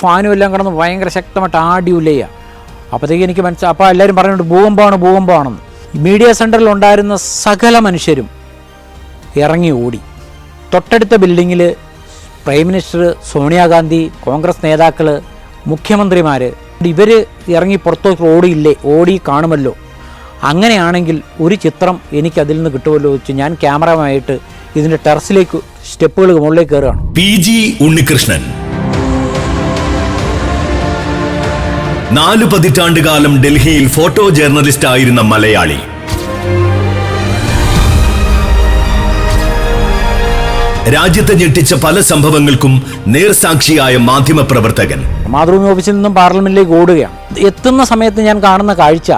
ഫാനും എല്ലാം കിടന്ന് ഭയങ്കര ശക്തമായിട്ട് ആടി ഉലയുക. അപ്പോഴത്തേക്ക് എനിക്ക് മനസ്സിലായി. അപ്പോൾ എല്ലാവരും പറഞ്ഞിട്ട് ഭൂകമ്പമാണെന്ന്. മീഡിയ സെൻറ്ററിൽ ഉണ്ടായിരുന്ന സകല മനുഷ്യരും ഇറങ്ങി ഓടി. തൊട്ടടുത്ത ബിൽഡിങ്ങിൽ പ്രൈം മിനിസ്റ്റർ, സോണിയാഗാന്ധി, കോൺഗ്രസ് നേതാക്കൾ, മുഖ്യമന്ത്രിമാർ ഇവർ ഇറങ്ങി പുറത്തോട്ട് ഓടി കാണുമല്ലോ. അങ്ങനെയാണെങ്കിൽ ഒരു ചിത്രം എനിക്കതിൽ നിന്ന് കിട്ടുമല്ലോ വെച്ച് ഞാൻ ക്യാമറമായിട്ട് ഇതിൻ്റെ ടെറസിലേക്ക് സ്റ്റെപ്പുകൾ മുകളിലേക്ക് കയറുകയാണ്. PG ഉണ്ണികൃഷ്ണൻ 4 പതിറ്റാണ്ടുകാലം ഡൽഹിയിൽ ഫോട്ടോ ജേർണലിസ്റ്റ് ആയിരുന്ന മലയാളി. രാജ്യത്തെ ഞെട്ടിച്ച പല സംഭവങ്ങൾക്കും നേർസാക്ഷിയായ മാധ്യമപ്രവർത്തകൻ. മാതൃഭൂമി ഓഫീസിൽ നിന്നും പാർലമെന്റിലേക്ക് ഓടുകയാണ്. എത്തുന്ന സമയത്ത് ഞാൻ കാണുന്ന കാഴ്ച,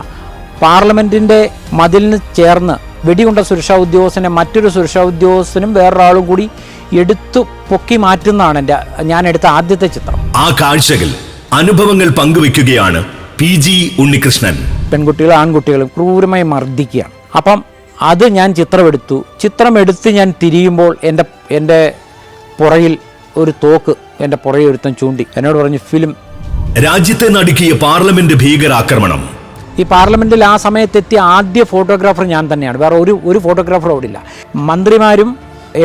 പാർലമെന്റിന്റെ മതിലിന് ചേർന്ന് വെടികൊണ്ട സുരക്ഷാ ഉദ്യോഗസ്ഥനെ മറ്റൊരു സുരക്ഷാ ഉദ്യോഗസ്ഥനും വേറൊരാളും കൂടി എടുത്തു പൊക്കി മാറ്റുന്നതാണ് ഞാൻ എടുത്ത ആദ്യത്തെ ചിത്രം. ആ കാഴ്ചകൾ, അനുഭവങ്ങൾ പങ്കുവെക്കുകയാണ് PG ഉണ്ണികൃഷ്ണൻ. പെൺകുട്ടികളും ആൺകുട്ടികളും ക്രൂരമായി മർദ്ദിക്കുകയാണ്. അപ്പം അത് ഞാൻ ചിത്രമെടുത്ത് ഞാൻ തിരിയുമ്പോൾ എൻ്റെ പുറകിൽ ഒരു തോക്ക് എൻ്റെ പുറകിൽ ഒരുത്തൻ ചൂണ്ടി എന്നോട് പറഞ്ഞു ഫിലിം. രാജ്യത്തെ നടുക്കിയ പാർലമെന്റ് ഭീകരാക്രമണം. ഈ പാർലമെന്റിൽ ആ സമയത്തെത്തിയ ആദ്യ ഫോട്ടോഗ്രാഫർ ഞാൻ തന്നെയാണ്. വേറെ ഒരു ഫോട്ടോഗ്രാഫർ അവിടെ ഇല്ല. മന്ത്രിമാരും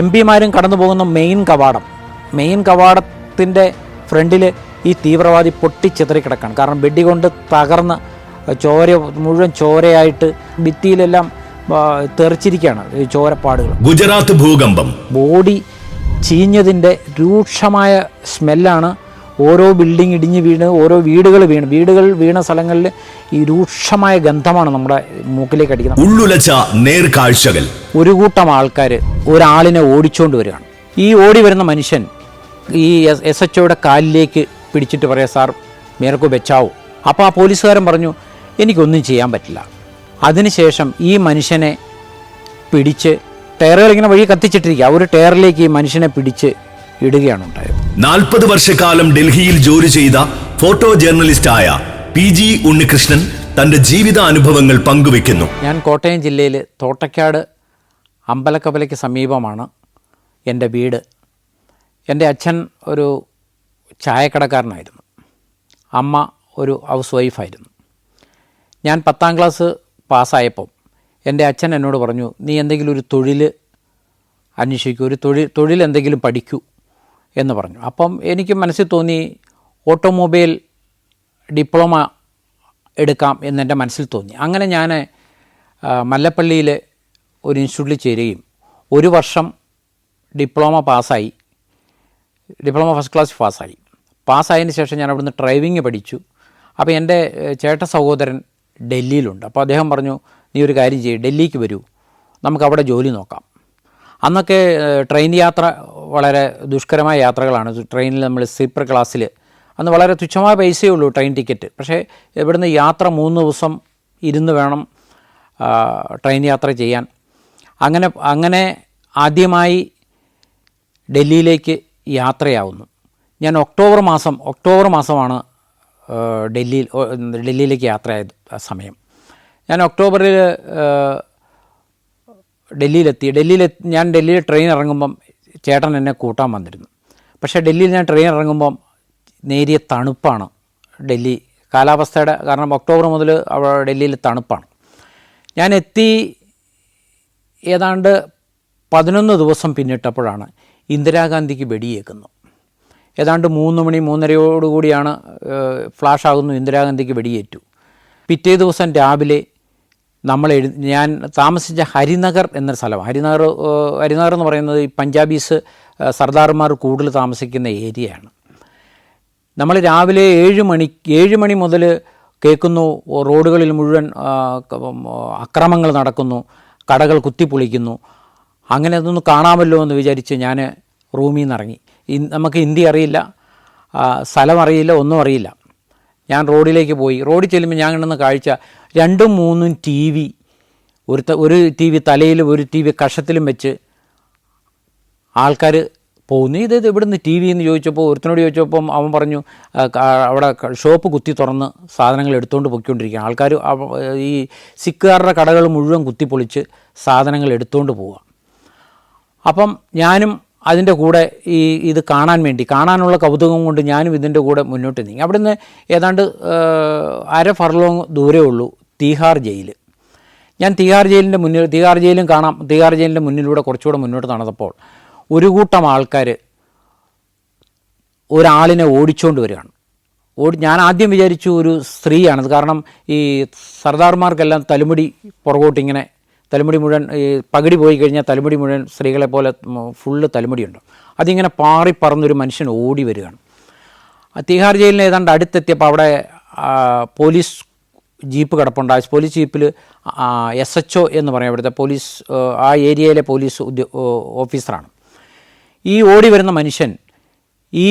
MP-മാരും കടന്നു പോകുന്ന മെയിൻ കവാടത്തിൻ്റെ ഫ്രണ്ടിൽ ഈ തീവ്രവാദി പൊട്ടിച്ചിതറി കിടക്കാണ്. കാരണം വെടികൊണ്ട് തകർന്ന് മുഴുവൻ ചോരയായിട്ട് ഭിത്തിയിലെല്ലാം തെറിച്ചിരിക്കുകയാണ് ചോരപ്പാടുകൾ. ഗുജറാത്ത് ഭൂകമ്പം. ബോഡി ചീഞ്ഞതിൻ്റെ രൂക്ഷമായ സ്മെല്ലാണ്. ഓരോ ബിൽഡിംഗ് ഇടിഞ്ഞ് വീണ്, ഓരോ വീടുകൾ വീണ സ്ഥലങ്ങളിൽ ഈ രൂക്ഷമായ ഗന്ധമാണ് നമ്മുടെ മൂക്കിലേക്ക് അടിക്കുന്നത്. ഉള്ളുലച്ച നേർക്കാഴ്ചകൾ. ഒരു കൂട്ടം ആൾക്കാർ ഒരാളിനെ ഓടിച്ചുകൊണ്ട് വരികയാണ്. ഈ ഓടി വരുന്ന മനുഷ്യൻ ഈ SHOയുടെ കാലിലേക്ക് പിടിച്ചിട്ട് പറയാം, സാർ മേരക്കോ ബച്ചാവോ. അപ്പോൾ ആ പോലീസുകാരൻ പറഞ്ഞു എനിക്കൊന്നും ചെയ്യാൻ പറ്റില്ല. അതിനുശേഷം ഈ മനുഷ്യനെ പിടിച്ച് ടയറുകൾ ഇങ്ങനെ വഴി കത്തിച്ചിട്ടിരിക്കുക, ഒരു ടയറിലേക്ക് ഈ മനുഷ്യനെ പിടിച്ച് ഇടുകയാണ് ഉണ്ടായത്. 40 വർഷക്കാലം ഡൽഹിയിൽ ജോലി ചെയ്ത ഫോട്ടോ ജേർണലിസ്റ്റായ PG ഉണ്ണികൃഷ്ണൻ തന്റെ ജീവിതാനുഭവങ്ങൾ പങ്കുവെക്കുന്നു. ഞാൻ കോട്ടയം ജില്ലയിൽ തോട്ടയ്ക്കാട് അമ്പലക്കവലയ്ക്ക് സമീപമാണ് എൻ്റെ വീട്. എൻ്റെ അച്ഛൻ ഒരു ചായക്കടക്കാരനായിരുന്നു, അമ്മ ഒരു ഹൗസ് വൈഫായിരുന്നു. ഞാൻ 10ാം ക്ലാസ് പാസ്സായപ്പം എൻ്റെ അച്ഛൻ എന്നോട് പറഞ്ഞു, നീ എന്തെങ്കിലും ഒരു തൊഴിൽ അന്വേഷിക്കൂ, ഒരു തൊഴിൽ എന്തെങ്കിലും പഠിക്കൂ എന്ന് പറഞ്ഞു. അപ്പം എനിക്ക് മനസ്സിൽ തോന്നി ഓട്ടോമൊബൈൽ ഡിപ്ലോമ എടുക്കാം എന്നെൻ്റെ മനസ്സിൽ തോന്നി. അങ്ങനെ ഞാൻ മല്ലപ്പള്ളിയിൽ ഒരു ഇൻസ്റ്റിറ്റ്യൂട്ടിൽ ചേരുകയും 1 വർഷം ഡിപ്ലോമ ഫസ്റ്റ് ക്ലാസ് പാസ്സായതിന് ശേഷം ഞാൻ അവിടുന്ന് ഡ്രൈവിങ് പഠിച്ചു. അപ്പോൾ എൻ്റെ ചേട്ട സഹോദരൻ ഡൽഹിയിലുണ്ട്. അപ്പോൾ അദ്ദേഹം പറഞ്ഞു, നീ ഒരു കാര്യം ചെയ്യ്, ഡൽഹിക്ക് വരൂ, നമുക്കവിടെ ജോലി നോക്കാം. അന്നൊക്കെ ട്രെയിൻ യാത്ര വളരെ ദുഷ്കരമായ യാത്രകളാണ്. ട്രെയിനിൽ നമ്മൾ സ്ലീപ്പർ ക്ലാസ്സിൽ അന്ന് വളരെ തുച്ഛമായ പൈസയേ ഉള്ളൂ ട്രെയിൻ ടിക്കറ്റ്. പക്ഷേ ഇവിടുന്ന് യാത്ര 3 ദിവസം ഇരുന്ന് വേണം ട്രെയിൻ യാത്ര ചെയ്യാൻ. അങ്ങനെ ആദ്യമായി ഡൽഹിയിലേക്ക് യാത്രയാവുന്നു. ഞാൻ ഒക്ടോബർ മാസമാണ് ഡൽഹിയിലേക്ക് യാത്രയായ സമയം. ഞാൻ ഒക്ടോബറിൽ ഞാൻ ഡൽഹിയിൽ ട്രെയിൻ ഇറങ്ങുമ്പം ചേട്ടൻ എന്നെ കൂട്ടാൻ വന്നിരുന്നു. പക്ഷേ ഡൽഹിയിൽ ഞാൻ ട്രെയിൻ ഇറങ്ങുമ്പം നേരിയ തണുപ്പാണ്. ഡൽഹി കാലാവസ്ഥയുടെ കാരണം ഒക്ടോബർ മുതൽ അവിടെ ഡൽഹിയിൽ തണുപ്പാണ്. ഞാൻ എത്തി ഏതാണ്ട് 11 ദിവസം പിന്നിട്ടപ്പോഴാണ് ഇന്ദിരാഗാന്ധിക്ക് വെടിയേക്കുന്നു. ഏതാണ്ട് 3:30 ഫ്ലാഷ് ആകുന്നു, ഇന്ദിരാഗാന്ധിക്ക് വെടിയേറ്റു. പിറ്റേ ദിവസം രാവിലെ ഞാൻ താമസിച്ച ഹരിനഗർ എന്നൊരു സ്ഥലം. ഹരിനഗർ എന്ന് പറയുന്നത് ഈ പഞ്ചാബീസ് സർദാർമാർ കൂടുതൽ താമസിക്കുന്ന ഏരിയയാണ്. നമ്മൾ രാവിലെ 7 മണി മുതൽ കേൾക്കുന്നു റോഡുകളിൽ മുഴുവൻ അക്രമങ്ങൾ നടക്കുന്നു, കടകൾ കുത്തിപ്പൊളിക്കുന്നു. അങ്ങനെ അതൊന്ന് കാണാമല്ലോ എന്ന് വിചാരിച്ച് ഞാൻ റൂമിൽ നിന്ന് ഇറങ്ങി. നമുക്ക് ഹിന്ദി അറിയില്ല, സ്ഥലം അറിയില്ല, ഒന്നും അറിയില്ല. ഞാൻ റോഡിലേക്ക് പോയി. റോഡിൽ ചെല്ലുമ്പോൾ ഞാൻ കാണുന്ന കാഴ്ച 2-3 TV, ഒരു TV തലയിലും ഒരു TV കഷത്തിലും വെച്ച് ആൾക്കാർ പോകുന്നു. ഇത് ഇവിടുന്ന് TV എന്ന് ചോദിച്ചപ്പോൾ ഒരുത്തനോട് ചോദിച്ചപ്പം അവൻ പറഞ്ഞു അവിടെ ഷോപ്പ് കുത്തി തുറന്ന് സാധനങ്ങൾ എടുത്തുകൊണ്ട് പൊയ്ക്കൊണ്ടിരിക്കുക. ആൾക്കാർ ഈ സിക്കുകാരുടെ കടകൾ മുഴുവൻ കുത്തിപ്പൊളിച്ച് സാധനങ്ങൾ എടുത്തുകൊണ്ട് പോവുക. അപ്പം ഞാനും അതിൻ്റെ കൂടെ ഇത് കാണാനുള്ള കൗതുകം കൊണ്ട് ഞാനും ഇതിൻ്റെ കൂടെ മുന്നോട്ട് നീങ്ങി. അവിടുന്ന് ഏതാണ്ട് 1/2 ഫർലോങ് ദൂരേ ഉള്ളൂ തീഹാർ ജയിൽ. ഞാൻ തീഹാർ ജയിലും കാണാം. തീഹാർ ജയിലിൻ്റെ മുന്നിലൂടെ കുറച്ചുകൂടെ മുന്നോട്ട് നടന്നപ്പോൾ ഒരു കൂട്ടം ആൾക്കാർ ഒരാളിനെ ഓടിച്ചുകൊണ്ട് വരികയാണ്. ഞാൻ ആദ്യം വിചാരിച്ചു ഒരു സ്ത്രീയാണത്. കാരണം ഈ സർദാർമാർക്കെല്ലാം തലമുടി പുറകോട്ടിങ്ങനെ, തലമുടി മുഴുവൻ ഈ പകുതി പോയി കഴിഞ്ഞാൽ തലമുടി മുഴുവൻ സ്ത്രീകളെ പോലെ ഫുള്ള് തലമുടിയുണ്ട്. അതിങ്ങനെ പാറി പറന്നൊരു മനുഷ്യൻ ഓടി വരികയാണ്. തീഹാർ ജയിലിന് ഏതാണ്ട് അടുത്തെത്തിയപ്പോൾ അവിടെ പോലീസ് ജീപ്പ് കിടപ്പുണ്ട്. ആ പോലീസ് ജീപ്പിൽ SHO എന്ന് പറയും, ഇവിടുത്തെ പോലീസ്, ആ ഏരിയയിലെ പോലീസ് ഓഫീസറാണ്. ഈ ഓടി വരുന്ന മനുഷ്യൻ ഈ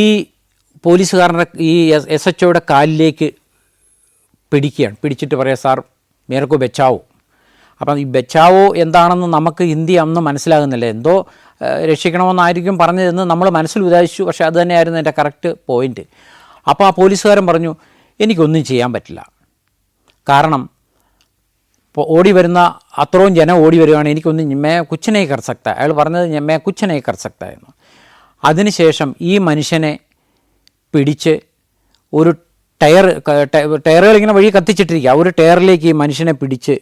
പോലീസുകാരൻ്റെ ഈ SHOയുടെ കാലിലേക്ക് പിടിച്ചിട്ട് പറയാം, സാർ മേരക്കോ ബച്ചാവോ. അപ്പം ഈ ബച്ചാവോ എന്താണെന്ന് നമുക്ക് ഹിന്ദി അന്ന് മനസ്സിലാകുന്നില്ല. എന്തോ രക്ഷിക്കണമെന്നായിരിക്കും പറഞ്ഞതെന്ന് നമ്മൾ മനസ്സിൽ വിചാരിച്ചു. പക്ഷേ അത് തന്നെയായിരുന്നു എൻ്റെ കറക്റ്റ് പോയിൻറ്റ്. അപ്പോൾ ആ പോലീസുകാരൻ പറഞ്ഞു, എനിക്കൊന്നും ചെയ്യാൻ പറ്റില്ല, കാരണം ഇപ്പോൾ ഓടി വരുന്ന അത്രയും ജനം ഓടി വരികയാണ്, എനിക്കൊന്നും മേ കുച്ചനെ കർ സക്ത. അയാൾ പറഞ്ഞത് മേ കുച്ചനെ കർ സക്ത എന്ന്. അതിനുശേഷം ഈ മനുഷ്യനെ പിടിച്ച് ഒരു ടയറുകൾ ഇങ്ങനെ വഴി കത്തിച്ചിട്ടിരിക്കുക, ഒരു ടയറിലേക്ക് ഈ മനുഷ്യനെ പിടിച്ച്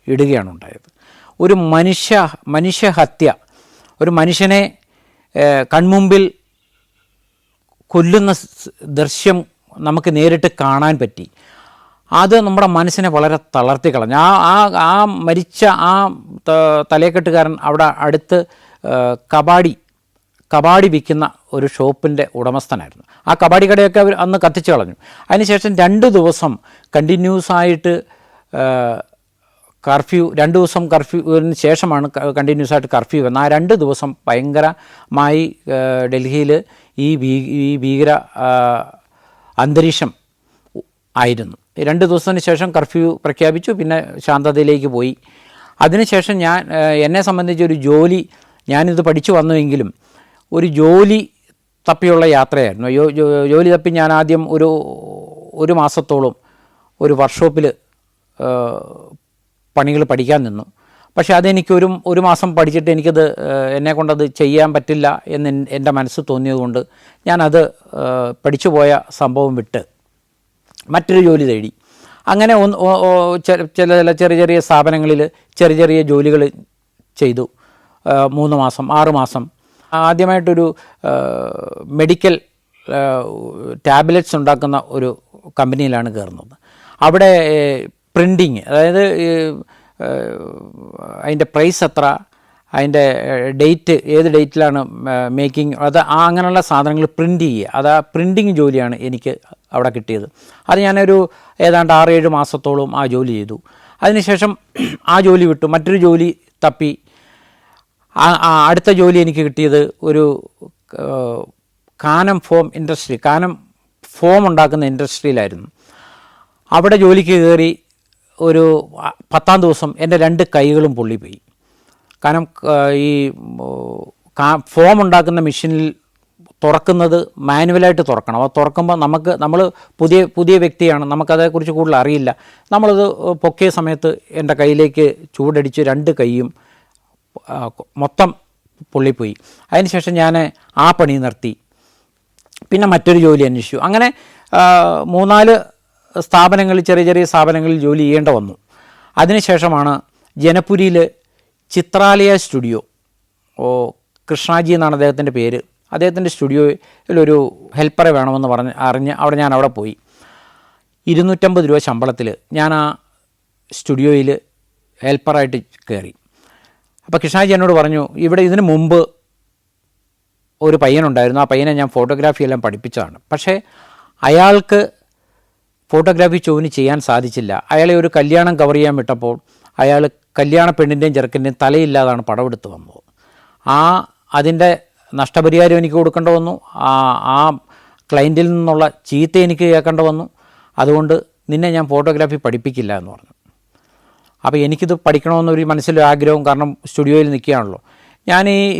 ഇടുകയാണ് ഉണ്ടായത്. ഒരു മനുഷ്യഹത്യ, ഒരു മനുഷ്യനെ കൺമുമ്പിൽ കൊല്ലുന്ന ദൃശ്യം നമുക്ക് നേരിട്ട് കാണാൻ പറ്റി. അത് നമ്മുടെ മനസ്സിനെ വളരെ തളർത്തി കളഞ്ഞു. ആ മരിച്ച ആ തലയെക്കെട്ടുകാരൻ അവിടെ അടുത്ത് കബാഡി വിൽക്കുന്ന ഒരു ഷോപ്പിൻ്റെ ഉടമസ്ഥനായിരുന്നു. ആ കബാഡി കടയൊക്കെ അവർ അന്ന് കത്തിച്ചു കളഞ്ഞു. അതിനുശേഷം 2 ദിവസം കണ്ടിന്യൂസ് ആയിട്ട് കർഫ്യൂ, 2 ദിവസം കർഫ്യൂവിന് ശേഷമാണ് കണ്ടിന്യൂസ് ആയിട്ട് കർഫ്യൂ വന്നത്. ആ 2 ദിവസം ഭയങ്കരമായി ഡൽഹിയിൽ ഈ ഭീകര അന്തരീക്ഷം ആയിരുന്നു. 2 ദിവസത്തിന് ശേഷം കർഫ്യൂ പ്രഖ്യാപിച്ചു, പിന്നെ ശാന്തതയിലേക്ക് പോയി. അതിനുശേഷം എന്നെ സംബന്ധിച്ച് ഒരു ജോലി, ഞാനിത് പഠിച്ചു വന്നുവെങ്കിലും ഒരു ജോലി തപ്പിയുള്ള യാത്രയായിരുന്നു. ജോലി തപ്പി ഞാൻ ആദ്യം ഒരു മാസത്തോളം ഒരു വർക്ക്ഷോപ്പിൽ പണികൾ പഠിക്കാൻ നിന്നു. പക്ഷേ അതെനിക്ക് ഒരു മാസം പഠിച്ചിട്ട് എന്നെക്കൊണ്ടത് ചെയ്യാൻ പറ്റില്ല എന്ന് എൻ്റെ മനസ്സ് തോന്നിയതുകൊണ്ട് ഞാനത് പഠിച്ചു പോയ സംഭവം വിട്ട് മറ്റൊരു ജോലി തേടി. അങ്ങനെ ചില ചെറിയ സ്ഥാപനങ്ങളിൽ ചെറിയ ജോലികൾ ചെയ്തു. 3 മാസം 6 മാസം. ആദ്യമായിട്ടൊരു മെഡിക്കൽ ടാബ്ലറ്റ്സ് ഉണ്ടാക്കുന്ന ഒരു കമ്പനിയിലാണ് കയറുന്നത്. അവിടെ പ്രിൻറ്റിങ്, അതായത് അതിൻ്റെ പ്രൈസ് എത്ര, അതിൻ്റെ ഡേറ്റ്, ഏത് ഡേറ്റിലാണ് മേക്കിംഗ്, അങ്ങനെയുള്ള സാധനങ്ങൾ പ്രിൻ്റ് ചെയ്യുക. ആ പ്രിൻറ്റിങ് ജോലിയാണ് എനിക്ക് അവിടെ കിട്ടിയത്. അത് ഞാനൊരു ഏതാണ്ട് 6-7 മാസത്തോളം ആ ജോലി ചെയ്തു. അതിനുശേഷം ആ ജോലി വിട്ടു, മറ്റൊരു ജോലി തപ്പി. അടുത്ത ജോലി എനിക്ക് കിട്ടിയത് ഒരു Kanam form industry, Kanam form ഉണ്ടാക്കുന്ന ഇൻഡസ്ട്രിയിലായിരുന്നു. അവിടെ ജോലിക്ക് കയറി ഒരു 10-ാം ദിവസം എൻ്റെ 2 കൈകളും പൊള്ളിപ്പോയി. കാരണം ഈ ഫോം ഉണ്ടാക്കുന്ന മെഷീനിൽ തുറക്കുന്നത് മാനുവലായിട്ട് തുറക്കണം. അത് തുറക്കുമ്പോൾ നമ്മൾ പുതിയ വ്യക്തിയാണ്, നമുക്കതേക്കുറിച്ച് കൂടുതൽ അറിയില്ല. നമ്മളത് പൊക്കിയ സമയത്ത് എൻ്റെ കയ്യിലേക്ക് ചൂടടിച്ച് 2 കൈയും മൊത്തം പൊള്ളിപ്പോയി. അതിനുശേഷം ഞാൻ ആ പണി നിർത്തി. പിന്നെ മറ്റൊരു ജോലി അന്വേഷിച്ചു. അങ്ങനെ 3-4 സ്ഥാപനങ്ങളിൽ, ചെറിയ സ്ഥാപനങ്ങളിൽ ജോലി ചെയ്യേണ്ട വന്നു. അതിനുശേഷമാണ് ജനപുരിയിൽ ചിത്രാലയ സ്റ്റുഡിയോ, കൃഷ്ണാജി എന്നാണ് അദ്ദേഹത്തിൻ്റെ പേര്, അദ്ദേഹത്തിൻ്റെ സ്റ്റുഡിയോയിലൊരു ഹെൽപ്പറെ വേണമെന്ന് അറിഞ്ഞ് ഞാൻ അവിടെ പോയി. 250 രൂപ ശമ്പളത്തിൽ ഞാൻ ആ സ്റ്റുഡിയോയിൽ ഹെൽപ്പറായിട്ട് കയറി. അപ്പോൾ കൃഷ്ണാജി എന്നോട് പറഞ്ഞു, ഇതിന് മുമ്പ് ഒരു പയ്യനുണ്ടായിരുന്നു, ആ പയ്യനെ ഞാൻ ഫോട്ടോഗ്രാഫി എല്ലാം പഠിപ്പിച്ചതാണ്. പക്ഷേ അയാൾക്ക് ഫോട്ടോഗ്രാഫി ജോലി ചെയ്യാൻ സാധിച്ചില്ല. അയാളെ ഒരു കല്യാണം കവർ ചെയ്യാൻ വിട്ടപ്പോൾ അയാൾ കല്യാണ പെണ്ണിൻ്റെയും ചെറുക്കൻ്റെയും തലയില്ലാതാണ് പടമെടുത്ത് വന്നത്. അതിൻ്റെ നഷ്ടപരിഹാരം എനിക്ക് കൊടുക്കേണ്ട വന്നു. ആ ക്ലയൻറ്റിൽ നിന്നുള്ള ചീത്ത എനിക്ക് കേൾക്കേണ്ട വന്നു. അതുകൊണ്ട് നിന്നെ ഞാൻ ഫോട്ടോഗ്രാഫി പഠിപ്പിക്കില്ല എന്ന് പറഞ്ഞു. അപ്പോൾ എനിക്കിത് പഠിക്കണമെന്നൊരു മനസ്സിലൊരു ആഗ്രഹവും, കാരണം സ്റ്റുഡിയോയിൽ നിൽക്കുകയാണല്ലോ.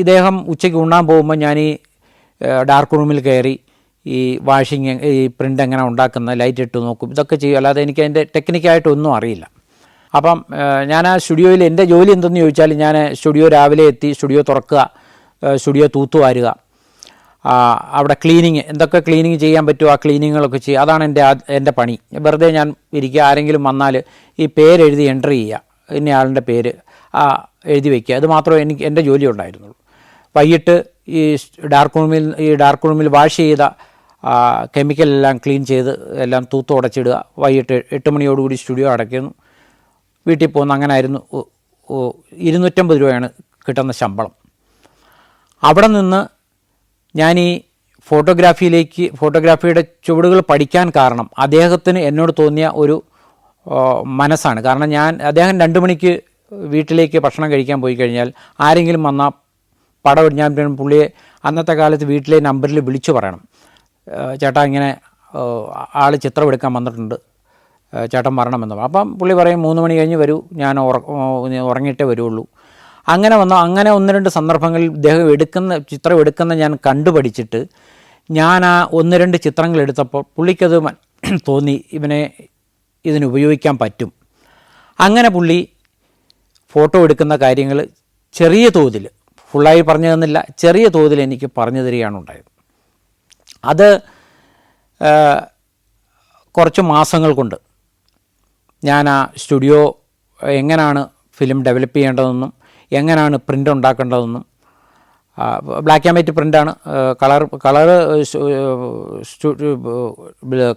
ഇദ്ദേഹം ഉച്ചയ്ക്ക് ഉണ്ണാൻ പോകുമ്പോൾ ഞാൻ ഈ ഡാർക്ക് റൂമിൽ കയറി ഈ പ്രിൻ്റ് എങ്ങനെ ഉണ്ടാക്കുന്ന ലൈറ്റ് ഇട്ട് നോക്കും, ഇതൊക്കെ ചെയ്യും. അല്ലാതെ എനിക്ക് അതിൻ്റെ ടെക്നിക്കായിട്ടൊന്നും അറിയില്ല. അപ്പം ഞാൻ ആ സ്റ്റുഡിയോയിൽ എൻ്റെ ജോലി എന്തെന്ന് ചോദിച്ചാൽ, ഞാൻ സ്റ്റുഡിയോ രാവിലെ എത്തി സ്റ്റുഡിയോ തുറക്കുക, സ്റ്റുഡിയോ തൂത്തുവാരുക, അവിടെ ക്ലീനിങ് എന്തൊക്കെ ക്ലീനിങ് ചെയ്യാൻ പറ്റുമോ ആ ക്ലീനിങ്ങുകളൊക്കെ ചെയ്യുക. അതാണ് എൻ്റെ പണി. വെറുതെ ഞാൻ ഇരിക്കുക, ആരെങ്കിലും വന്നാൽ ഈ പേരെഴുതി എൻട്രി ചെയ്യുക, ഇന്നയാളുടെ പേര് എഴുതി വയ്ക്കുക. അത് മാത്രമേ എൻ്റെ ജോലി ഉണ്ടായിരുന്നുള്ളൂ. വൈകിട്ട് ഈ ഡാർക്ക് റൂമിൽ വാഷ് ചെയ്ത കെമിക്കലെല്ലാം ക്ലീൻ ചെയ്ത് എല്ലാം തൂത്തുടച്ചിടുക. വൈകിട്ട് 8 മണിയോടുകൂടി സ്റ്റുഡിയോ അടയ്ക്കുന്നു, വീട്ടിൽ പോകുന്നു. അങ്ങനെ ആയിരുന്നു. 250 രൂപയാണ് കിട്ടുന്ന ശമ്പളം. അവിടെ നിന്ന് ഞാൻ ഈ ഫോട്ടോഗ്രാഫിയുടെ ചുവടുകൾ പഠിക്കാൻ കാരണം അദ്ദേഹത്തിന് എന്നോട് തോന്നിയ ഒരു മനസ്സാണ്. കാരണം അദ്ദേഹം 2 മണിക്ക് വീട്ടിലേക്ക് ഭക്ഷണം കഴിക്കാൻ പോയി കഴിഞ്ഞാൽ ആരെങ്കിലും വന്നാൽ പടം ഞാൻ പുള്ളിയെ അന്നത്തെ കാലത്ത് വീട്ടിലെ നമ്പറിൽ വിളിച്ചു പറയണം, ചേട്ടാ ഇങ്ങനെ ആൾ ചിത്രം എടുക്കാൻ വന്നിട്ടുണ്ട്, ചേട്ടൻ വരണമെന്ന്. അപ്പം പുള്ളി പറയും 3 മണി കഴിഞ്ഞ് വരൂ, ഞാൻ ഉറങ്ങിയിട്ടേ വരുള്ളൂ. അങ്ങനെ 1-2 സന്ദർഭങ്ങളിൽ ഇദ്ദേഹം ചിത്രം എടുക്കുന്ന ഞാൻ കണ്ടുപഠിച്ചിട്ട് ഞാൻ ആ 1-2 ചിത്രങ്ങൾ എടുത്തപ്പോൾ പുള്ളിക്കത് തോന്നി ഇതിന് ഉപയോഗിക്കാൻ പറ്റും. അങ്ങനെ പുള്ളി ഫോട്ടോ എടുക്കുന്ന കാര്യങ്ങൾ ചെറിയ തോതിൽ, ഫുള്ളായി പറഞ്ഞു തന്നില്ല, ചെറിയ തോതിൽ എനിക്ക് പറഞ്ഞു തരികയാണ് ഉണ്ടായത്. അത് കുറച്ച് മാസങ്ങൾ കൊണ്ട് ഞാൻ ആ സ്റ്റുഡിയോ എങ്ങനെയാണ് ഫിലിം ഡെവലപ്പ് ചെയ്യേണ്ടതെന്നും എങ്ങനെയാണ് പ്രിൻ്റ് ഉണ്ടാക്കേണ്ടതെന്നും, ബ്ലാക്ക് ആൻഡ് വൈറ്റ് പ്രിൻ്റാണ്,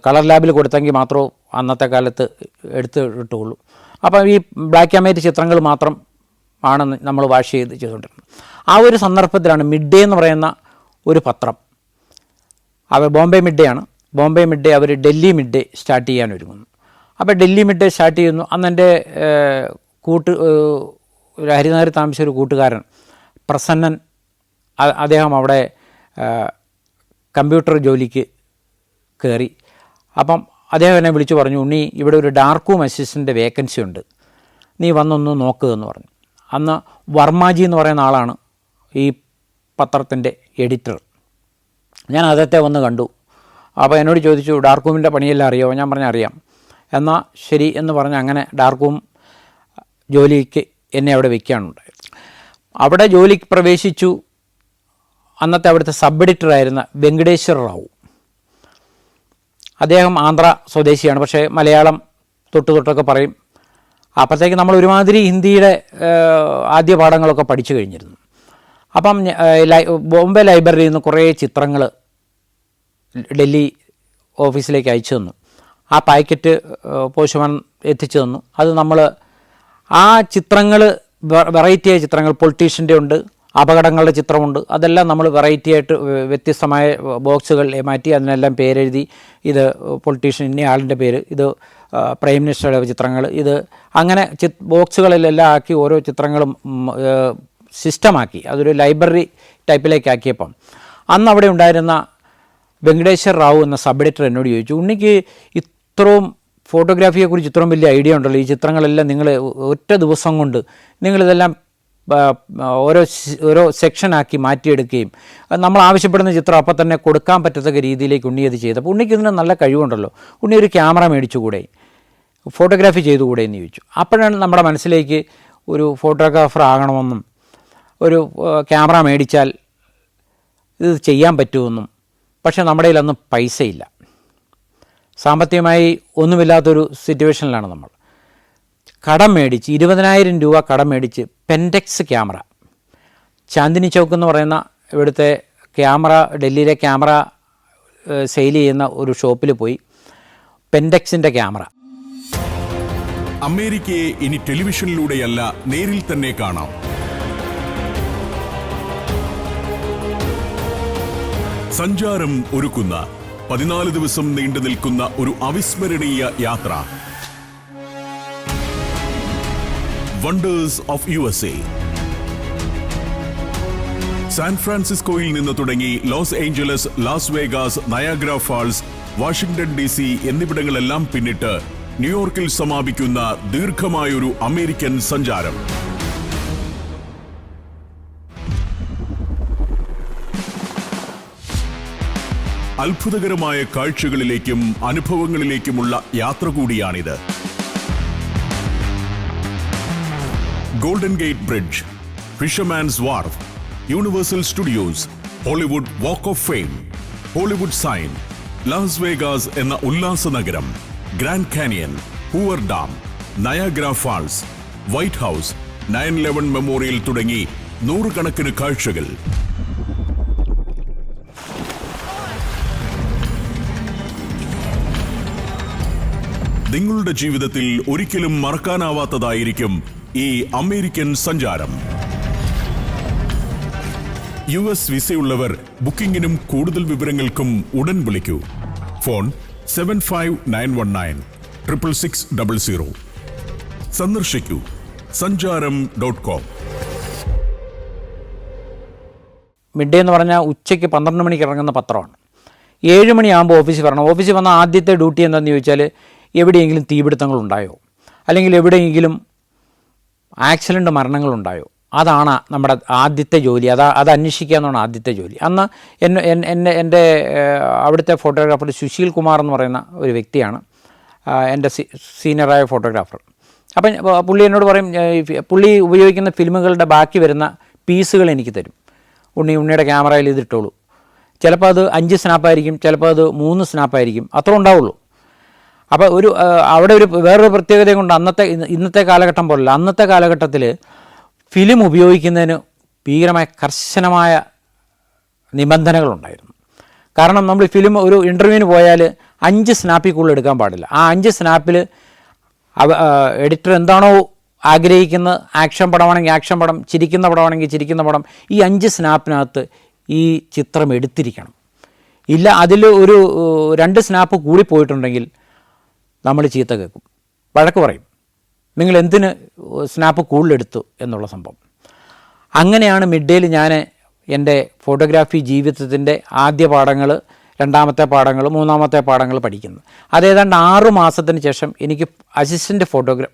കളർ ലാബിൽ കൊടുത്തെങ്കിൽ മാത്രമേ അന്നത്തെ കാലത്ത് എടുത്ത് കിട്ടുകയുള്ളൂ. അപ്പം ഈ ബ്ലാക്ക് ആൻഡ് വൈറ്റ് ചിത്രങ്ങൾ മാത്രം ആണ് നമ്മൾ വാഷ് ചെയ്തുകൊണ്ടിരുന്നത്. ആ ഒരു സന്ദർഭത്തിലാണ് മിഡ് ഡേ എന്ന് പറയുന്ന ഒരു പത്രം, അവർ ബോംബെ മിഡ് ഡേ ആണ്, ബോംബെ മിഡ് ഡേ അവർ ഡൽഹി മിഡ് ഡേ സ്റ്റാർട്ട് ചെയ്യാൻ ഒരുങ്ങുന്നു. അപ്പോൾ ഡൽഹി മിഡ് ഡേ സ്റ്റാർട്ട് ചെയ്യുന്നു. അന്ന് എൻ്റെ ഒരു ഹരിനഗറിൽ താമസിച്ച ഒരു കൂട്ടുകാരൻ പ്രസന്നൻ, അദ്ദേഹം അവിടെ കമ്പ്യൂട്ടർ ജോലിക്ക് കയറി. അപ്പം അദ്ദേഹം എന്നെ വിളിച്ചു പറഞ്ഞു, ഉണ്ണി ഇവിടെ ഒരു ഡാർക്ക് റൂം അസിസ്റ്റൻ്റ് വേക്കൻസി ഉണ്ട്, നീ വന്നൊന്ന് നോക്കുക എന്ന് പറഞ്ഞു. അന്ന് വർമാജി എന്ന് പറയുന്ന ആളാണ് ഈ പത്രത്തിൻ്റെ എഡിറ്റർ. ഞാൻ അദ്ദേഹത്തെ വന്ന് കണ്ടു. അപ്പോൾ എന്നോട് ചോദിച്ചു, ഡാർക്ക് റൂമിൻ്റെ പണിയെല്ലാം അറിയാമോ? ഞാൻ പറഞ്ഞു അറിയാം. എന്നാൽ ശരി എന്ന് പറഞ്ഞ് അങ്ങനെ ഡാർക്ക് റൂം ജോലിക്ക് എന്നെ അവിടെ വയ്ക്കാനുണ്ടായത്. അവിടെ ജോലിക്ക് പ്രവേശിച്ചു. അന്നത്തെ അവിടുത്തെ സബ് എഡിറ്ററായിരുന്ന വെങ്കടേശ്വര റാവു, അദ്ദേഹം ആന്ധ്ര സ്വദേശിയാണ്, പക്ഷേ മലയാളം തൊട്ടൊക്കെ പറയും. അപ്പോഴത്തേക്ക് നമ്മൾ ഒരുമാതിരി ഹിന്ദിയുടെ ആദ്യ പാഠങ്ങളൊക്കെ പഠിച്ചു കഴിഞ്ഞിരുന്നു. അപ്പം ബോംബെ ലൈബ്രറിയിൽ നിന്ന് കുറേ ചിത്രങ്ങൾ ഡൽഹി ഓഫീസിലേക്ക് അയച്ചു തന്നു. ആ പാക്കറ്റ് പോസ്റ്റ്മാൻ എത്തിച്ചു തന്നു. അത് നമ്മൾ ആ ചിത്രങ്ങൾ വെറൈറ്റി ആയ ചിത്രങ്ങൾ, പൊളിറ്റീഷ്യൻ്റെ ഉണ്ട്, അപകടങ്ങളുടെ ചിത്രമുണ്ട്, അതെല്ലാം നമ്മൾ വെറൈറ്റി ആയിട്ട് വ്യത്യസ്തമായ ബോക്സുകൾ മാറ്റി അതിനെല്ലാം പേരെഴുതി, ഇത് പൊളിറ്റീഷ്യൻ ഇന്ന ആളിൻ്റെ പേര്, ഇത് പ്രൈം മിനിസ്റ്ററുടെ ചിത്രങ്ങൾ, ഇത് അങ്ങനെ ബോക്സുകളിലെല്ലാം ആക്കി ഓരോ ചിത്രങ്ങളും സിസ്റ്റമാക്കി അതൊരു ലൈബ്രറി ടൈപ്പിലേക്കാക്കിയപ്പം അന്ന് അവിടെ ഉണ്ടായിരുന്ന വെങ്കടേശ്വര റാവു എന്ന സബ് എഡിറ്റർ എന്നോട് ചോദിച്ചു, ഉണ്ണിക്ക് ഇത്രയും ഫോട്ടോഗ്രാഫിയെക്കുറിച്ച് ഇത്രയും വലിയ ഐഡിയ ഉണ്ടല്ലോ, ഈ ചിത്രങ്ങളെല്ലാം നിങ്ങൾ ഒറ്റ ദിവസം കൊണ്ട് നിങ്ങളിതെല്ലാം ഓരോ സെക്ഷനാക്കി മാറ്റിയെടുക്കുകയും നമ്മൾ ആവശ്യപ്പെടുന്ന ചിത്രം അപ്പം തന്നെ കൊടുക്കാൻ പറ്റത്തക്ക രീതിയിലേക്ക് ഉണ്ണി അത് ചെയ്തു. അപ്പോൾ ഉണ്ണിക്ക് ഇതിന് നല്ല കഴിവുണ്ടല്ലോ, ഉണ്ണി ഒരു ക്യാമറ മേടിച്ചുകൂടെ, ഫോട്ടോഗ്രാഫി ചെയ്തുകൂടെ എന്ന് ചോദിച്ചു. അപ്പോഴാണ് നമ്മുടെ മനസ്സിലേക്ക് ഒരു ഫോട്ടോഗ്രാഫർ ആകണമെന്നും ഒരു ക്യാമറ മേടിച്ചാൽ ഇത് ചെയ്യാൻ പറ്റുമെന്നും. പക്ഷേ നമ്മുടെ കയ്യിലൊന്നും പൈസയില്ല, സാമ്പത്തികമായി ഒന്നുമില്ലാത്തൊരു സിറ്റുവേഷനിലാണ് നമ്മൾ. കടം മേടിച്ച് 20,000 രൂപ കടം മേടിച്ച് പെൻറ്റെക്സ് ക്യാമറ, ചാന്ദിനി ചൗക്ക് എന്ന് പറയുന്ന ഇവിടുത്തെ ക്യാമറ, ഡൽഹിയിലെ ക്യാമറ സെയിൽ ചെയ്യുന്ന ഒരു ഷോപ്പിൽ പോയി പെൻറ്റെക്സിൻ്റെ ക്യാമറ. അമേരിക്കയെ ഇനി ടെലിവിഷനിലൂടെയല്ല നേരിൽ തന്നെ കാണാം. സഞ്ചാരം ഒരുക്കുന്ന 14 ദിവസം നീണ്ടു നിൽക്കുന്ന ഒരു അവിസ്മരണീയ യാത്ര. Wonders of USA. സാൻ ഫ്രാൻസിസ്കോയിൽ നിന്ന് തുടങ്ങി Los Angeles, Las Vegas, Niagara Falls, Washington DC എന്നിവിടങ്ങളെല്ലാം പിന്നിട്ട് ന്യൂയോർക്കിൽ സമാപിക്കുന്ന ദീർഘമായൊരു അമേരിക്കൻ സഞ്ചാരം. അത്ഭുതകരമായ കാഴ്ചകളിലേക്കും അനുഭവങ്ങളിലേക്കുമുള്ള യാത്ര കൂടിയാണിത്. Golden Gate Bridge, Fisherman's Wharf, Universal Studios, Hollywood Walk of Fame, Hollywood sign, Las Vegas എന്ന ഉല്ലാസ നഗരം, Grand Canyon, Hoover Dam, Niagara Falls, White House, 9/11 memorial തുടങ്ങി നൂറുകണക്കിന് കാഴ്ചകൾ. നിങ്ങളുടെ ജീവിതത്തിൽ ഒരിക്കലും മറക്കാനാവാത്തതായിരിക്കും ഈ അമേരിക്കൻ സഞ്ചാരം. US വിസയുള്ളവർ ബുക്കിംഗിനും കൂടുതൽ വിവരങ്ങൾക്കും ഉടൻ വിളിക്കൂ. ഫോൺ 75919 സന്ദർശിക്കൂ sanjaram.com. മിഡ് ഡേ എന്ന് പറഞ്ഞാൽ ഉച്ചയ്ക്ക് 12 മണിക്ക് ഇറങ്ങുന്ന പത്രമാണ്. 7 മണിയാകുമ്പോൾ ഓഫീസിൽ വരണം. ഓഫീസിൽ വന്ന ആദ്യത്തെ ഡ്യൂട്ടി എന്താണെന്ന് ചോദിച്ചാൽ എവിടെയെങ്കിലും തീപിടുത്തങ്ങളുണ്ടായോ, അല്ലെങ്കിൽ എവിടെയെങ്കിലും ആക്സിഡൻറ്റ് മരണങ്ങളുണ്ടായോ, അതാണ് നമ്മുടെ ആദ്യത്തെ ജോലി. അത് അന്വേഷിക്കുക എന്നാണ് ആദ്യത്തെ ജോലി. അന്ന് എൻ്റെ അവിടുത്തെ ഫോട്ടോഗ്രാഫർ സുശീൽ കുമാർ എന്ന് പറയുന്ന ഒരു വ്യക്തിയാണ് എൻ്റെ സീനിയറായ ഫോട്ടോഗ്രാഫർ. അപ്പം പുള്ളി എന്നോട് പറയും, പുള്ളി ഉപയോഗിക്കുന്ന ഫിലിമുകളുടെ ബാക്കി വരുന്ന പീസുകൾ എനിക്ക് തരും. ഉണ്ണിയുടെ ക്യാമറയിൽ ഇതിട്ടോളൂ. ചിലപ്പോൾ അത് 5 സ്നാപ്പായിരിക്കും, ചിലപ്പോൾ അത് 3 സ്നാപ്പായിരിക്കും, അത്ര ഉണ്ടാവുള്ളൂ. അപ്പോൾ അവിടെ വേറൊരു പ്രത്യേകത കൊണ്ട് ഇന്നത്തെ കാലഘട്ടം പോലല്ല. അന്നത്തെ കാലഘട്ടത്തിൽ ഫിലിം ഉപയോഗിക്കുന്നതിന് ഭീകരമായ കർശനമായ നിബന്ധനകളുണ്ടായിരുന്നു. കാരണം നമ്മൾ ഫിലിം ഒരു ഇൻ്റർവ്യൂവിന് പോയാൽ 5 സ്നാപ്പിൽ കൂടുതൽ എടുക്കാൻ പാടില്ല. ആ 5 സ്നാപ്പിൽ എഡിറ്റർ എന്താണോ ആഗ്രഹിക്കുന്നത്, ആക്ഷൻ പടമാണെങ്കിൽ ആക്ഷൻ പടം, ചിരിക്കുന്ന പടമാണെങ്കിൽ ചിരിക്കുന്ന പടം, ഈ 5 സ്നാപ്പിനകത്ത് ഈ ചിത്രം എടുത്തിരിക്കണം. ഇല്ല അതിൽ ഒരു 2 സ്നാപ്പ് കൂടിപ്പോയിട്ടുണ്ടെങ്കിൽ നമ്മൾ ചീത്ത കേൾക്കും, വഴക്ക് പറയും, നിങ്ങൾ എന്തിന് സ്നാപ്പ് കൂടുതലെടുത്തു എന്നുള്ള സംഭവം. അങ്ങനെയാണ് മിഡ് ഡേയിൽ ഞാൻ എൻ്റെ ഫോട്ടോഗ്രാഫി ജീവിതത്തിൻ്റെ ആദ്യ പാഠങ്ങൾ, രണ്ടാമത്തെ പാഠങ്ങൾ, മൂന്നാമത്തെ പാഠങ്ങൾ പഠിക്കുന്നത്. അത് ഏതാണ്ട് 6 മാസത്തിന് ശേഷം എനിക്ക് അസിസ്റ്റൻ്റ്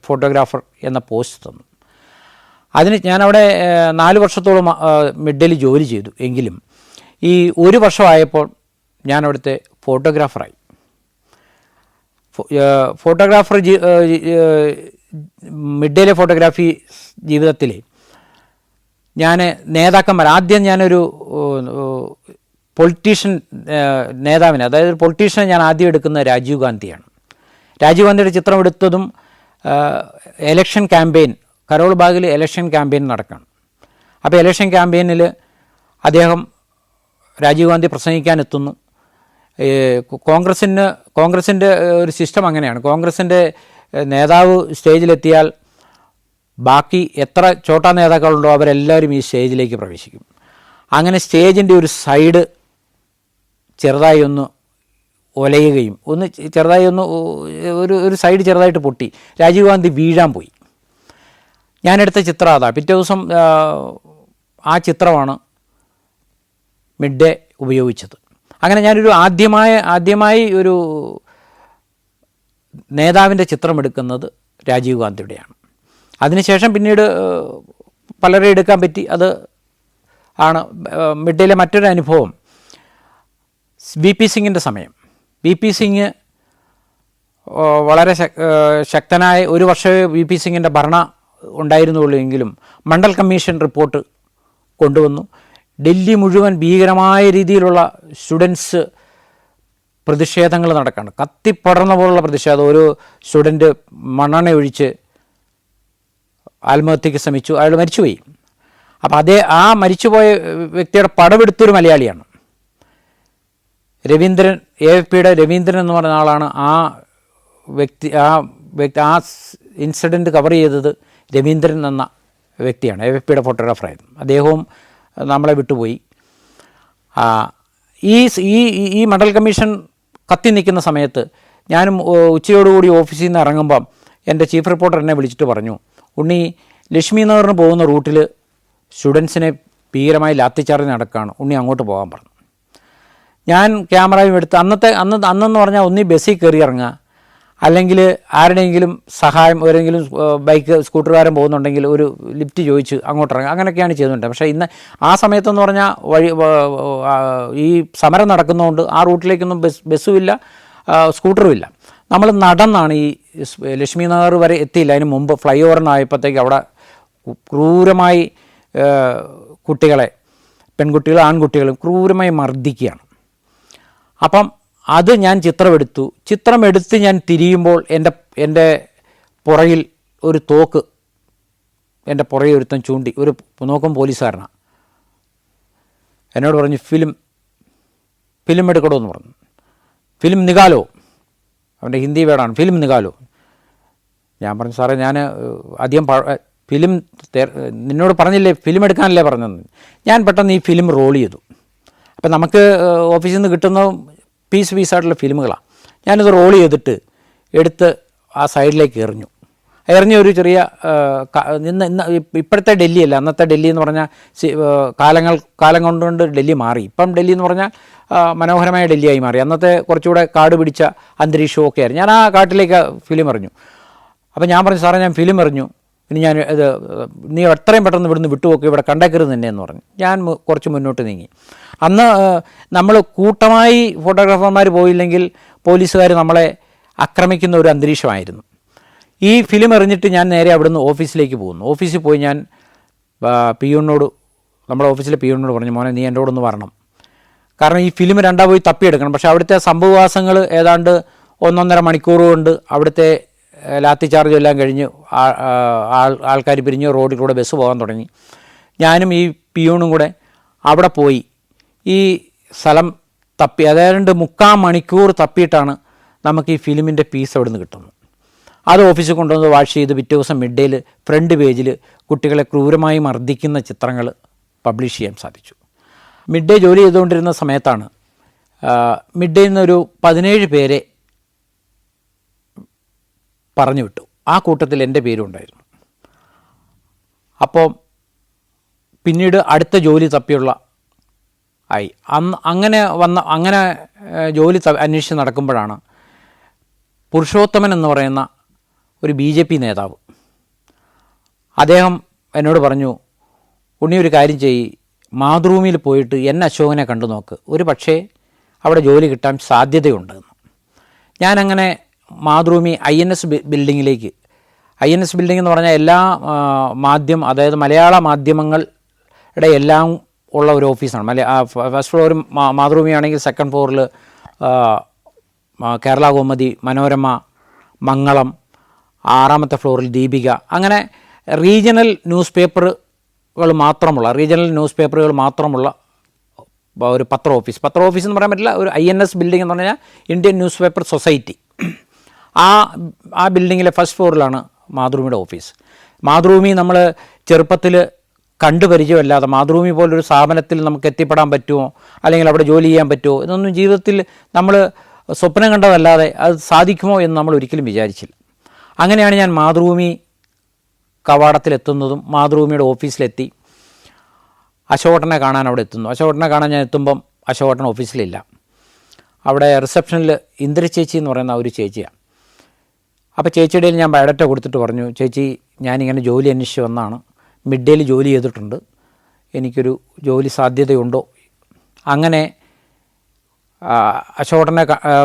ഫോട്ടോഗ്രാഫർ എന്ന പോസ്റ്റ് തന്നു. അതിന് ഞാനവിടെ 4 വർഷത്തോളം മിഡ് ഡേയിൽ ജോലി ചെയ്തു. എങ്കിലും ഈ 1 വർഷമായപ്പോൾ ഞാൻ അവിടുത്തെ ഫോട്ടോഗ്രാഫറായി. ഫോട്ടോഗ്രാഫർ മിഡ് ഡേയിലെ ഫോട്ടോഗ്രാഫി ജീവിതത്തിൽ ഞാൻ നേതാക്കന്മാർ, ആദ്യം ഞാനൊരു പൊളിറ്റീഷ്യൻ നേതാവിനെ, അതായത് ഒരു പൊളിറ്റീഷ്യനെ ഞാൻ ആദ്യം എടുക്കുന്നത് രാജീവ് ഗാന്ധിയാണ്. രാജീവ് ഗാന്ധിയുടെ ചിത്രം എടുത്തതും എലക്ഷൻ ക്യാമ്പയിൻ, കരോൾ ബാഗിൽ എലക്ഷൻ ക്യാമ്പയിൻ നടക്കുകയാണ്. അപ്പോൾ എലക്ഷൻ ക്യാമ്പയിനിൽ രാജീവ് ഗാന്ധി പ്രസംഗിക്കാനെത്തുന്നു. കോൺഗ്രസിൻ്റെ ഒരു സിസ്റ്റം അങ്ങനെയാണ്. കോൺഗ്രസിൻ്റെ നേതാവ് സ്റ്റേജിലെത്തിയാൽ ബാക്കി എത്ര ചോട്ടാ നേതാക്കളുണ്ടോ അവരെല്ലാവരും ഈ സ്റ്റേജിലേക്ക് പ്രവേശിക്കും. അങ്ങനെ സ്റ്റേജിൻ്റെ ഒരു സൈഡ് ചെറുതായി ഒന്ന് ഒലയുകയും ഒരു സൈഡ് ചെറുതായിട്ട് പൊട്ടി രാജീവ് ഗാന്ധി വീഴാൻ പോയി. ഞാനെടുത്ത ചിത്രം അതാ. പിറ്റേ ദിവസം ആ ചിത്രമാണ് മിഡ് ഡേ ഉപയോഗിച്ചത്. അങ്ങനെ ഞാനൊരു ആദ്യമായി ഒരു നേതാവിൻ്റെ ചിത്രം എടുക്കുന്നത് രാജീവ് ഗാന്ധിയുടെയാണ്. അതിനുശേഷം പിന്നീട് പലരെ എടുക്കാൻ പറ്റി. അത് ആണ് മിഡ് ഡേയിലെ മറ്റൊരു അനുഭവം. VP സിംഗിൻ്റെ സമയം. VP സിംഗ് വളരെ ശക്തനായ 1 വർഷമേ VP സിംഗിൻ്റെ ഭരണം ഉണ്ടായിരുന്നുള്ളൂ. എങ്കിലും മണ്ഡൽ കമ്മീഷൻ റിപ്പോർട്ട് കൊണ്ടുവന്നു. ഡൽഹി മുഴുവൻ ഭീകരമായ രീതിയിലുള്ള സ്റ്റുഡൻസ് പ്രതിഷേധങ്ങൾ നടക്കുകയാണ്. കത്തിപ്പടർന്ന പോലുള്ള പ്രതിഷേധം. ഒരു സ്റ്റുഡൻറ്റ് മണ്ണെണ്ണ ഒഴിച്ച് ആത്മഹത്യയ്ക്ക് ശ്രമിച്ചു, അയാൾ മരിച്ചുപോയി. അപ്പോൾ ആ മരിച്ചുപോയ വ്യക്തിയുടെ പടമെടുത്തൊരു മലയാളിയാണ് രവീന്ദ്രൻ. AFPയുടെ രവീന്ദ്രൻ എന്ന് പറഞ്ഞ ആളാണ് ആ ഇൻസിഡൻറ്റ് കവർ ചെയ്തത്. രവീന്ദ്രൻ എന്ന വ്യക്തിയാണ്, AFPയുടെ ഫോട്ടോഗ്രാഫറായിരുന്നു. അദ്ദേഹവും നമ്മളെ വിട്ടുപോയി. ഈ മണ്ഡൽ കമ്മീഷൻ കത്തി നിൽക്കുന്ന സമയത്ത് ഞാനും ഉച്ചയോടുകൂടി ഓഫീസിൽ നിന്ന് ഇറങ്ങുമ്പം എൻ്റെ ചീഫ് റിപ്പോർട്ടർ എന്നെ വിളിച്ചിട്ട് പറഞ്ഞു, ഉണ്ണി, ലക്ഷ്മി നഗറിന് പോകുന്ന റൂട്ടിൽ സ്റ്റുഡൻസിനെ ഭീകരമായി ലാത്തിച്ചാർജ് നടക്കുകയാണ്, ഉണ്ണി അങ്ങോട്ട് പോകാൻ പറഞ്ഞു. ഞാൻ ക്യാമറയും എടുത്ത് അന്നെന്ന് പറഞ്ഞാൽ ഒന്നീ ബസ്സിൽ കയറി ഇറങ്ങുക, അല്ലെങ്കിൽ ആരുടെയെങ്കിലും സഹായം, ഏതെങ്കിലും ബൈക്ക് സ്കൂട്ടറുകാരൻ പോകുന്നുണ്ടെങ്കിൽ ഒരു ലിഫ്റ്റ് ചോദിച്ച് അങ്ങോട്ട് ഇറങ്ങുക, അങ്ങനെയൊക്കെയാണ് ചെയ്തുകൊണ്ടത്. പക്ഷേ ഇന്ന് ആ സമയത്തെന്ന് പറഞ്ഞാൽ ഈ സമരം നടക്കുന്നതുകൊണ്ട് ആ റൂട്ടിലേക്കൊന്നും ബസ്സുമില്ല, സ്കൂട്ടറുമില്ല. നമ്മൾ നടന്നാണ് ഈ ലക്ഷ്മി നഗർ വരെ എത്തിയില്ല. അതിന് മുമ്പ് ഫ്ലൈ ഓവറിനായപ്പോഴത്തേക്ക് അവിടെ ക്രൂരമായി കുട്ടികളെ പെൺകുട്ടികളും ആൺകുട്ടികളും ക്രൂരമായി മർദ്ദിക്കുകയാണ്. അപ്പം അത് ഞാൻ ചിത്രമെടുത്ത് ഞാൻ തിരിയുമ്പോൾ എൻ്റെ പുറകിൽ ഒരു തോക്ക് എൻ്റെ പുറകിൽ ഒരുത്തൻ ചൂണ്ടി, ഒരു നോക്കും പോലീസുകാരനാണ്. എന്നോട് പറഞ്ഞു ഫിലിം എടുക്കണോ എന്ന് പറഞ്ഞു. ഫിലിം നികാലോ, അവൻ്റെ ഹിന്ദി വേർഡാണ് ഫിലിം നികാലോ. ഞാൻ പറഞ്ഞു സാറേ ഞാൻ അധികം ഫിലിം നിന്നോട് പറഞ്ഞില്ലേ, ഫിലിം എടുക്കാനല്ലേ പറഞ്ഞത്. ഞാൻ പെട്ടെന്ന് ഈ ഫിലിം റോൾ ചെയ്തു. അപ്പം നമുക്ക് ഓഫീസിൽ നിന്ന് കിട്ടുന്ന പീസായിട്ടുള്ള ഫിലിമുകളാണ്. ഞാനിത് റോൾ ചെയ്തിട്ട് എടുത്ത് ആ സൈഡിലേക്ക് എറിഞ്ഞ ഒരു ചെറിയ ഇപ്പോഴത്തെ ഡൽഹിയല്ല, അന്നത്തെ ഡൽഹി എന്ന് പറഞ്ഞാൽ കാലം കൊണ്ട് ഡൽഹി മാറി. ഇപ്പം ഡൽഹി എന്ന് പറഞ്ഞാൽ മനോഹരമായ ഡൽഹിയായി മാറി. അന്നത്തെ കുറച്ചുകൂടെ കാട് പിടിച്ച അന്തരീക്ഷമൊക്കെ ആയിരുന്നു. ഞാൻ ആ കാട്ടിലേക്ക് ഫിലിം എറിഞ്ഞു. അപ്പം ഞാൻ പറഞ്ഞു സാറേ ഞാൻ ഫിലിം എറിഞ്ഞു, ഇനി ഞാൻ നീ എത്രയും പെട്ടെന്ന് ഇവിടുന്ന് വിട്ടുപോക്കി, ഇവിടെ കണ്ടേക്കരുത് തന്നെ എന്ന് പറഞ്ഞു. ഞാൻ കുറച്ച് മുന്നോട്ട് നീങ്ങി. അന്ന് നമ്മൾ കൂട്ടമായി ഫോട്ടോഗ്രാഫർമാർ പോയില്ലെങ്കിൽ പോലീസുകാർ നമ്മളെ ആക്രമിക്കുന്ന ഒരു അന്തരീക്ഷമായിരുന്നു. ഈ ഫിലിം എറിഞ്ഞിട്ട് ഞാൻ നേരെ അവിടുന്ന് ഓഫീസിലേക്ക് പോകുന്നു. ഓഫീസിൽ പോയി ഞാൻ നമ്മുടെ ഓഫീസിലെ പിയൂണിനോട് പറഞ്ഞു, മോനെ നീ എൻ്റെ കൂടെ ഒന്ന് വരണം, കാരണം ഈ ഫിലിം രണ്ടാ പോയി തപ്പിയെടുക്കണം. പക്ഷേ അവിടുത്തെ സംഭവവാസങ്ങൾ ഏതാണ്ട് 1.5 മണിക്കൂർ കൊണ്ട് അവിടുത്തെ ലാത്തി ചാർജ് എല്ലാം കഴിഞ്ഞ് ആൾക്കാർ പിരിഞ്ഞ് റോഡിൽ കൂടെ ബസ് പോകാൻ തുടങ്ങി. ഞാനും ഈ പിയൂണും കൂടെ അവിടെ പോയി ഈ സ്ഥലം തപ്പി, അതായത് 3/4 മണിക്കൂർ തപ്പിയിട്ടാണ് നമുക്ക് ഈ ഫിലിമിൻ്റെ പീസ് അവിടെ നിന്ന് കിട്ടുന്നത്. അത് ഓഫീസിൽ കൊണ്ടുവന്ന് വാഷ് ചെയ്ത് പിറ്റേ ദിവസം മിഡ് ഡേയിൽ ഫ്രണ്ട് പേജിൽ കുട്ടികളെ ക്രൂരമായി മർദ്ദിക്കുന്ന ചിത്രങ്ങൾ പബ്ലിഷ് ചെയ്യാൻ സാധിച്ചു. മിഡ് ഡേ ജോലി ചെയ്തുകൊണ്ടിരുന്ന സമയത്താണ് മിഡ് ഡേയിൽ നിന്നൊരു 17 പേരെ പറഞ്ഞു വിട്ടു. ആ കൂട്ടത്തിൽ എൻ്റെ പേരും ഉണ്ടായിരുന്നു. അപ്പോൾ പിന്നീട് അടുത്ത ജോലി തപ്പിയുള്ള ആയി. അങ്ങനെ ജോലി അന്വേഷിച്ച് നടക്കുമ്പോഴാണ് പുരുഷോത്തമൻ എന്ന് പറയുന്ന ഒരു BJP നേതാവ്, അദ്ദേഹം എന്നോട് പറഞ്ഞു, ഉണ്ണി ഒരു കാര്യം ചെയ്യ്, മാതൃഭൂമിയിൽ പോയിട്ട് അശോകനെ കണ്ടു നോക്ക്, ഒരു പക്ഷേ അവിടെ ജോലി കിട്ടാൻ സാധ്യതയുണ്ടെന്ന്. ഞാനങ്ങനെ മാതൃഭൂമി INS ബിൽഡിങ്ങിലേക്ക്, INS ബിൽഡിംഗ് എന്ന് പറഞ്ഞാൽ എല്ലാ അതായത് മലയാള മാധ്യമങ്ങളുടെ എല്ലാം ഉള്ള ഒരു ഓഫീസാണ്. ഫസ്റ്റ് ഫ്ലോർ മാതൃഭൂമിയാണെങ്കിൽ സെക്കൻഡ് ഫ്ലോറിൽ കേരള കൗമുദി, മനോരമ, മംഗളം, 6ാമത്തെ ഫ്ലോറിൽ ദീപിക, അങ്ങനെ റീജിയണൽ ന്യൂസ് പേപ്പറുകൾ മാത്രമുള്ള ഒരു പത്ര ഓഫീസ് എന്ന് പറയാൻ പറ്റില്ല, ഒരു INS ബിൽഡിംഗ് എന്ന് പറഞ്ഞാൽ ഇന്ത്യൻ ന്യൂസ് പേപ്പർ സൊസൈറ്റി. ആ ബിൽഡിങ്ങിലെ ഫസ്റ്റ് ഫ്ലോറിലാണ് മാതൃഭൂമിയുടെ ഓഫീസ്. മാതൃഭൂമി നമ്മൾ ചെറുപ്പത്തിൽ കണ്ടുപരിചയമല്ലാതെ മാതൃഭൂമി പോലൊരു സ്ഥാപനത്തിൽ നമുക്ക് എത്തിപ്പെടാൻ പറ്റുമോ, അല്ലെങ്കിൽ അവിടെ ജോലി ചെയ്യാൻ പറ്റുമോ, ഇതൊന്നും ജീവിതത്തിൽ നമ്മൾ സ്വപ്നം കണ്ടതല്ലാതെ അത് സാധിക്കുമോ എന്ന് നമ്മൾ ഒരിക്കലും വിചാരിച്ചില്ല. അങ്ങനെയാണ് ഞാൻ മാതൃഭൂമി കവാടത്തിലെത്തുന്നതും മാതൃഭൂമിയുടെ ഓഫീസിലെത്തി അശോകേട്ടനെ കാണാൻ അവിടെ എത്തുന്നു. അശോകേട്ടനെ കാണാൻ ഞാൻ എത്തുമ്പം അശോകേട്ടൻ ഓഫീസിലില്ല. അവിടെ റിസപ്ഷനിൽ ഇന്ദിര ചേച്ചി എന്ന് പറയുന്ന ഒരു ചേച്ചിയാണ്. അപ്പോൾ ചേച്ചിയുടെ ഞാൻ ബയോഡാറ്റ കൊടുത്തിട്ട് പറഞ്ഞു, ചേച്ചി ഞാനിങ്ങനെ ജോലി അന്വേഷിച്ച് വന്നാണ്, മിഡ് ഡേയിൽ ജോലി ചെയ്തിട്ടുണ്ട്, എനിക്കൊരു ജോലി സാധ്യതയുണ്ടോ. അങ്ങനെ അശോകേട്ടനെ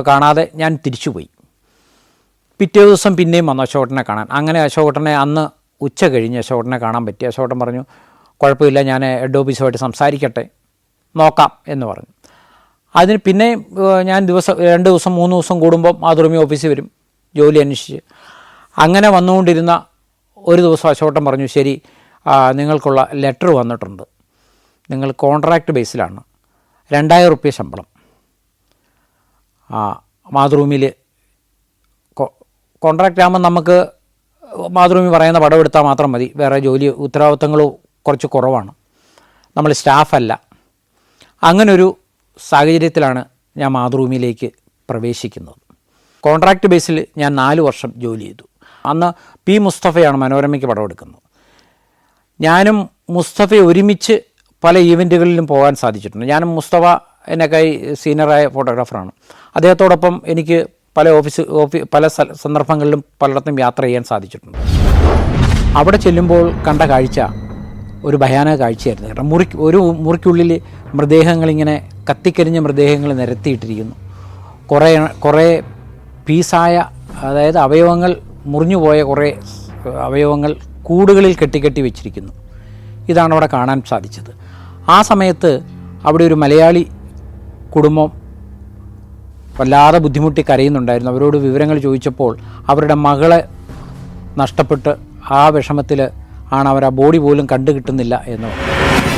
കാണാതെ ഞാൻ തിരിച്ചുപോയി. പിറ്റേ ദിവസം പിന്നെയും വന്നു അശോകേട്ടനെ കാണാൻ. അങ്ങനെ അശോകേട്ടനെ അന്ന് ഉച്ച കഴിഞ്ഞ് അശോകേട്ടനെ കാണാൻ പറ്റി. അശോകേട്ടൻ പറഞ്ഞു, കുഴപ്പമില്ല, ഞാൻ ഹെഡ് ഓഫീസുമായിട്ട് സംസാരിക്കട്ടെ, നോക്കാം എന്ന് പറഞ്ഞു. അതിന് പിന്നെ ഞാൻ 2 ദിവസം 3 ദിവസം കൂടുമ്പം മാതൃഭൂമി ഓഫീസിൽ വരും ജോലി അന്വേഷിച്ച്. അങ്ങനെ വന്നുകൊണ്ടിരുന്ന ഒരു ദിവസം അശോകേട്ടൻ പറഞ്ഞു, ശരി നിങ്ങൾക്കുള്ള ലെറ്റർ വന്നിട്ടുണ്ട്, നിങ്ങൾ കോൺട്രാക്റ്റ് ബേസിലാണ്, 2000 റുപ്യ ശമ്പളം, മാതൃഭൂമിയിൽ കോൺട്രാക്റ്റ് ആകുമ്പോൾ നമുക്ക് മാതൃഭൂമി പറയുന്ന പടം എടുത്താൽ മാത്രം മതി, വേറെ ജോലി ഉത്തരവാദിത്തങ്ങൾ കുറച്ച് കുറവാണ്, നമ്മൾ സ്റ്റാഫല്ല. അങ്ങനൊരു സാഹചര്യത്തിലാണ് ഞാൻ മാതൃഭൂമിയിലേക്ക് പ്രവേശിക്കുന്നത്. കോൺട്രാക്റ്റ് ബേസിൽ ഞാൻ 4 വർഷം ജോലി ചെയ്തു. അന്ന് P. മുസ്തഫയാണ് മനോരമയ്ക്ക് പടം എടുക്കുന്നത്. ഞാനും മുസ്തഫ ഒരുമിച്ച് പല ഈവൻറ്റുകളിലും പോകാൻ സാധിച്ചിട്ടുണ്ട്. ഞാനും മുസ്തഫ എന്നെക്കായി സീനിയറായ ഫോട്ടോഗ്രാഫറാണ്. അദ്ദേഹത്തോടൊപ്പം എനിക്ക് പല സന്ദർഭങ്ങളിലും പലയിടത്തും യാത്ര ചെയ്യാൻ സാധിച്ചിട്ടുണ്ട്. അവിടെ ചെല്ലുമ്പോൾ കണ്ട കാഴ്ച ഒരു ഭയാനക കാഴ്ചയായിരുന്നു. കാരണം മുറിക്കുള്ളിൽ മൃതദേഹങ്ങളിങ്ങനെ കത്തിക്കരിഞ്ഞ മൃതദേഹങ്ങൾ നിരത്തിയിട്ടിരിക്കുന്നു. കുറേ പീസായ, അതായത് അവയവങ്ങൾ മുറിഞ്ഞുപോയ കുറേ അവയവങ്ങൾ കൂടുകളിൽ കെട്ടി വെച്ചിരിക്കുന്നു. ഇതാണ് അവിടെ കാണാൻ സാധിച്ചത്. ആ സമയത്ത് അവിടെ ഒരു മലയാളി കുടുംബം വല്ലാതെ ബുദ്ധിമുട്ടി കരയുന്നുണ്ടായിരുന്നു. അവരോട് വിവരങ്ങൾ ചോദിച്ചപ്പോൾ അവരുടെ മകളെ നഷ്ടപ്പെട്ട് ആ വിഷമത്തിൽ ആണ് അവർ ആ ബോഡി പോലും കണ്ടു കിട്ടുന്നില്ല എന്ന് പറഞ്ഞു.